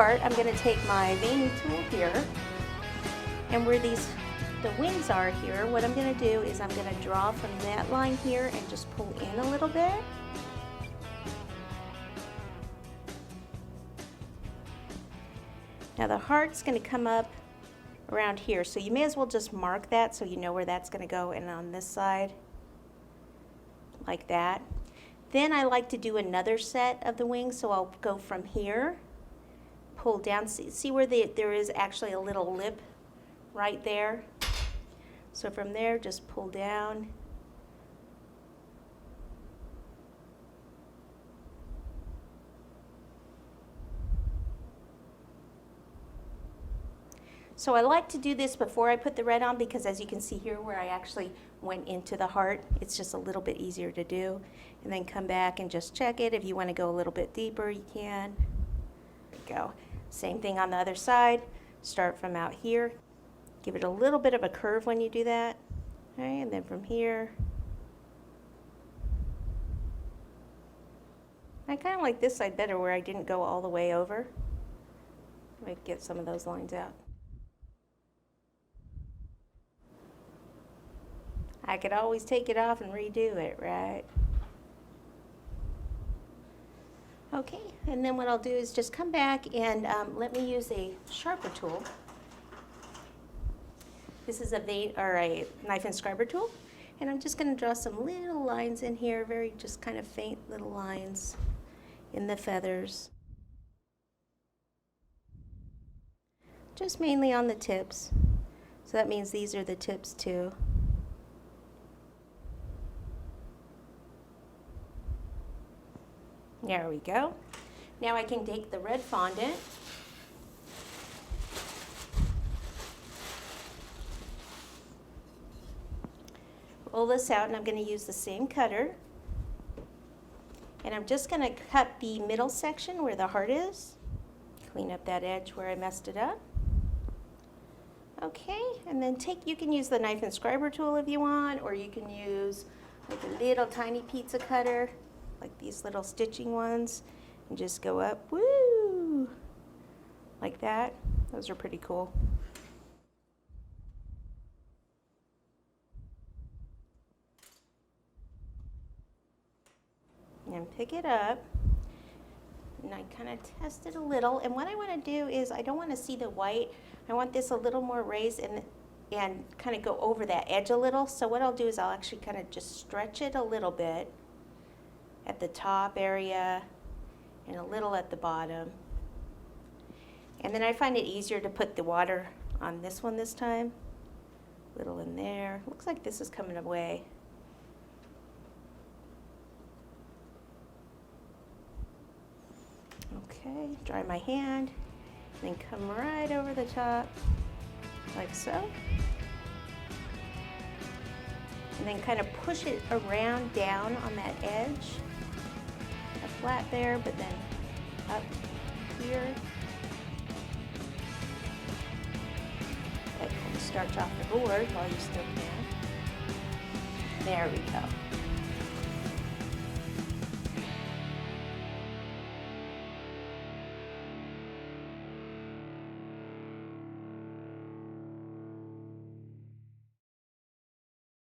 part, I'm going to take my veining tool here, and where the wings are here, what I'm going to do is I'm going to draw from that line here and just pull in a little bit. Now the heart's going to come up around here, so you may as well just mark that so you know where that's going to go, and on this side, like that. Then I like to do another set of the wings, so I'll go from here, pull down, see where there is actually a little lip right there. So from there, just pull down. So I like to do this before I put the red on, because as you can see here where I actually went into the heart, it's just a little bit easier to do. And then come back and just check it. If you want to go a little bit deeper, you can. There you go. Same thing on the other side. Start from out here. Give it a little bit of a curve when you do that. Okay, and then from here. I kind of like this side better where I didn't go all the way over. Let me get some of those lines out. I could always take it off and redo it, right? Okay, and then what I'll do is just come back and let me use a sharper tool. This is a knife and scriber tool, and I'm just going to draw some little lines in here, very just kind of faint little lines in the feathers. Just mainly on the tips. So that means these are the tips too. There we go. Now I can take the red fondant, roll this out, and I'm going to use the same cutter, and I'm just going to cut the middle section where the heart is, clean up that edge where I messed it up. Okay, and then you can use the knife and scriber tool if you want, or you can use like a little tiny pizza cutter, like these little stitching ones, and just go up, woo, like that. Those are pretty cool. And pick it up, and I kind of test it a little, and what I want to do is I don't want to see the white. I want this a little more raised and kind of go over that edge a little. So what I'll do is I'll actually kind of just stretch it a little bit at the top area and a little at the bottom. And then I find it easier to put the water on this one this time. A little in there. Looks like this is coming away. Okay, dry my hand, and then come right over the top, like so. And then kind of push it around down on that edge. Flat there, but then up here. Okay, and starch off the board while you still can. There we go.